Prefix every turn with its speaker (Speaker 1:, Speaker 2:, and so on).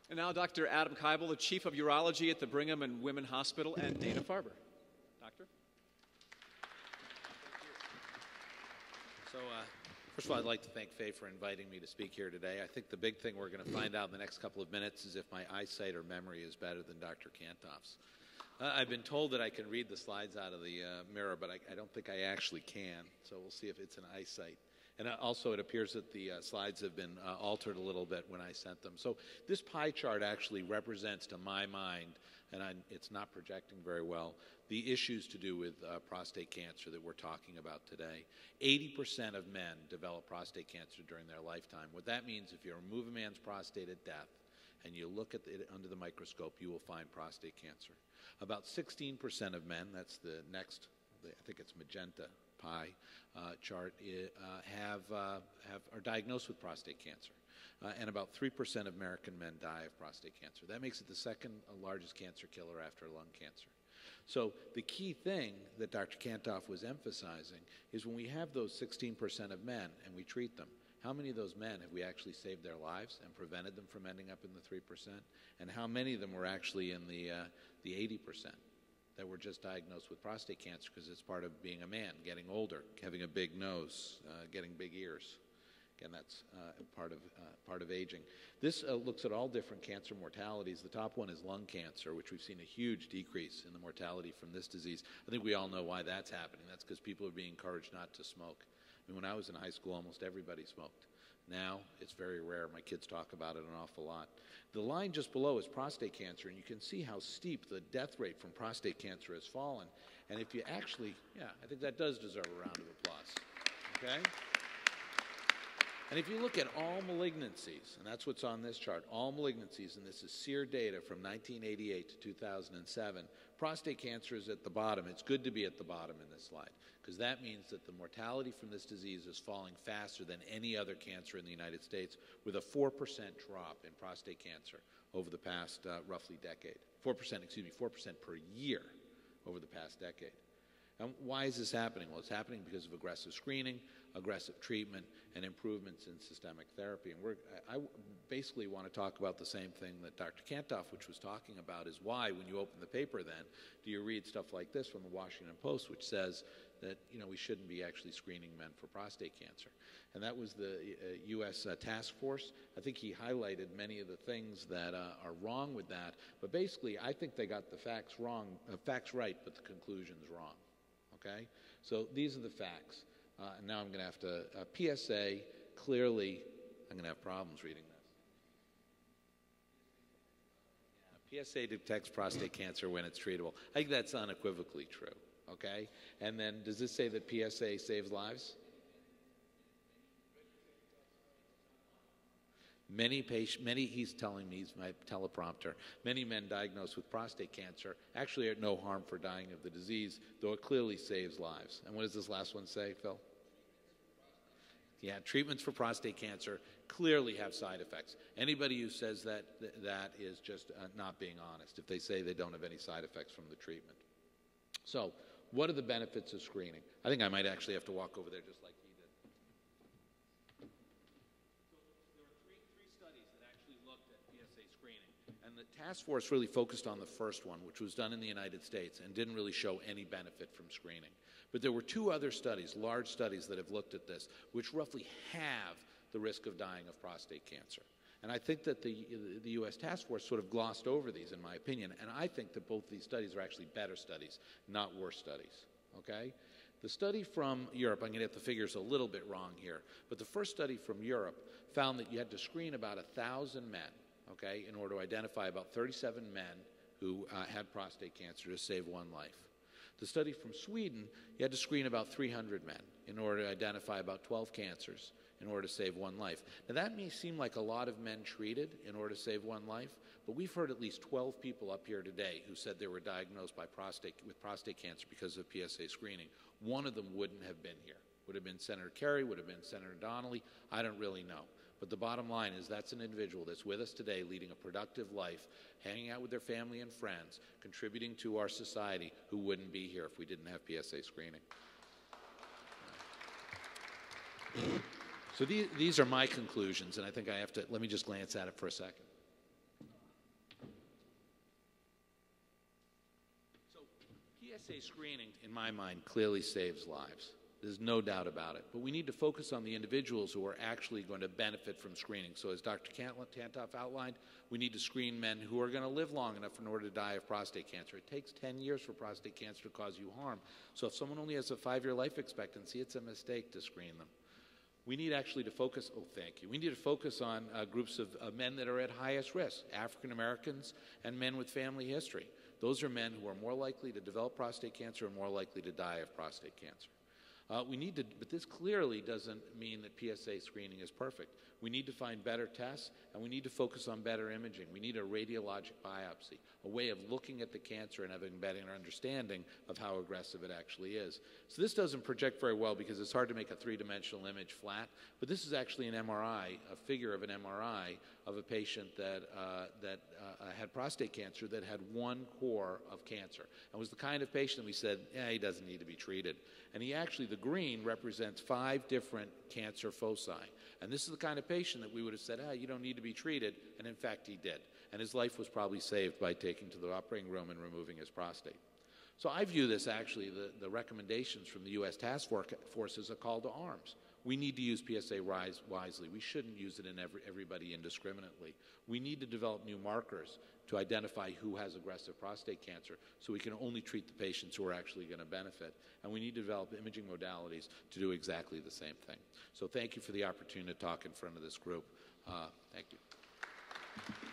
Speaker 1: And now Dr. Adam Kibel, the Chief of Urology at the Brigham and Women Hospital, and Dana-Farber. Doctor?
Speaker 2: So, first of all, I'd like to thank Faye for inviting me to speak here today. I think the big thing we're going to find out in the next couple of minutes is if my eyesight or memory is better than Dr. Kantoff's. I've been told that I can read the slides out of the mirror, but I don't think I actually can, so we'll see if it's an eyesight. And also, it appears that the slides have been altered a little bit when I sent them. So this pie chart actually represents, to my mind, and it's not projecting very well, the issues to do with prostate cancer that we're talking about today. 80% of men develop prostate cancer during their lifetime. What that means, if you remove a man's prostate at death and you look at it under the microscope, you will find prostate cancer. About 16% of men, that's the next, I think it's magenta pie chart, are diagnosed with prostate cancer. And about 3% of American men die of prostate cancer. That makes it the second largest cancer killer after lung cancer. So the key thing that Dr. Kantoff was emphasizing is when we have those 16% of men and we treat them, how many of those men have we actually saved their lives and prevented them from ending up in the 3%? And how many of them were actually in the 80% that were just diagnosed with prostate cancer because it's part of being a man, getting older, having a big nose, getting big ears? Again, that's part of aging. This looks at all different cancer mortalities. The top one is lung cancer, which we've seen a huge decrease in the mortality from this disease. I think we all know why that's happening. That's because people are being encouraged not to smoke. I mean, when I was in high school, almost everybody smoked. Now, it's very rare. My kids talk about it an awful lot. The line just below is prostate cancer, and you can see how steep the death rate from prostate cancer has fallen. And if you actually, I think that does deserve a round of applause. Okay? And if you look at all malignancies, and that's what's on this chart, all malignancies, and this is SEER data from 1988 to 2007, prostate cancer is at the bottom. It's good to be at the bottom in this slide, because that means that the mortality from this disease is falling faster than any other cancer in the United States, with a 4% drop in prostate cancer over the past roughly decade. 4% per year over the past decade. And why is this happening? Well, it's happening because of aggressive screening, aggressive treatment, and improvements in systemic therapy. And I basically want to talk about the same thing that Dr. Kantoff, which was talking about, is why, when you open the paper then, do you read stuff like this from the Washington Post, which says that, we shouldn't be actually screening men for prostate cancer. And that was the U.S. task force. I think he highlighted many of the things that are wrong with that. But basically, I think they got the facts right, but the conclusions wrong. Okay? So these are the facts. And now I'm going to have to, PSA, clearly, I'm going to have problems reading this. PSA detects prostate cancer when it's treatable. I think that's unequivocally true. Okay? And then does this say that PSA saves lives? He's telling me, he's my teleprompter, many men diagnosed with prostate cancer actually are at no harm for dying of the disease, though it clearly saves lives. And what does this last one say, Phil? Yeah, treatments for prostate cancer clearly have side effects. Anybody who says that is just not being honest, if they say they don't have any side effects from the treatment. So, what are the benefits of screening? I think I might actually have to walk over there just like he did. There were three studies that actually looked at PSA screening. And the task force really focused on the first one, which was done in the United States, and didn't really show any benefit from screening. But there were two other studies, large studies, that have looked at this, which roughly halve the risk of dying of prostate cancer. And I think that the U.S. task force sort of glossed over these, in my opinion. And I think that both these studies are actually better studies, not worse studies. Okay? The study from Europe, I'm going to get the figures a little bit wrong here, but the first study from Europe found that you had to screen about 1,000 men, okay, in order to identify about 37 men who had prostate cancer to save one life. The study from Sweden, you had to screen about 300 men in order to identify about 12 cancers in order to save one life. Now, that may seem like a lot of men treated in order to save one life, but we've heard at least 12 people up here today who said they were diagnosed with prostate cancer because of PSA screening. One of them wouldn't have been here. Would have been Senator Kerry, would have been Senator Donnelly. I don't really know. But the bottom line is that's an individual that's with us today, leading a productive life, hanging out with their family and friends, contributing to our society, who wouldn't be here if we didn't have PSA screening. So these are my conclusions, and I think I have to, let me just glance at it for a second. PSA screening, in my mind, clearly saves lives. There's no doubt about it. But we need to focus on the individuals who are actually going to benefit from screening. So as Dr. Tantoff outlined, we need to screen men who are going to live long enough in order to die of prostate cancer. It takes 10 years for prostate cancer to cause you harm. So if someone only has a 5-year life expectancy, it's a mistake to screen them. We need actually to focus, we need to focus on groups of men that are at highest risk, African Americans and men with family history. Those are men who are more likely to develop prostate cancer and more likely to die of prostate cancer. But this clearly doesn't mean that PSA screening is perfect. We need to find better tests, and we need to focus on better imaging. We need a radiologic biopsy, a way of looking at the cancer and having better understanding of how aggressive it actually is. So this doesn't project very well because it's hard to make a three-dimensional image flat, but this is actually an MRI, a figure of an MRI of a patient that had prostate cancer that had one core of cancer and was the kind of patient that we said, yeah, he doesn't need to be treated. And he actually, the green represents 5 different cancer foci. And this is the kind of patient that we would have said, you don't need to be treated. And in fact, he did. And his life was probably saved by taking to the operating room and removing his prostate. So I view this actually, the recommendations from the U.S. task force as a call to arms. We need to use PSA wisely. We shouldn't use it in everybody indiscriminately. We need to develop new markers to identify who has aggressive prostate cancer so we can only treat the patients who are actually going to benefit. And we need to develop imaging modalities to do exactly the same thing. So thank you for the opportunity to talk in front of this group. Thank you.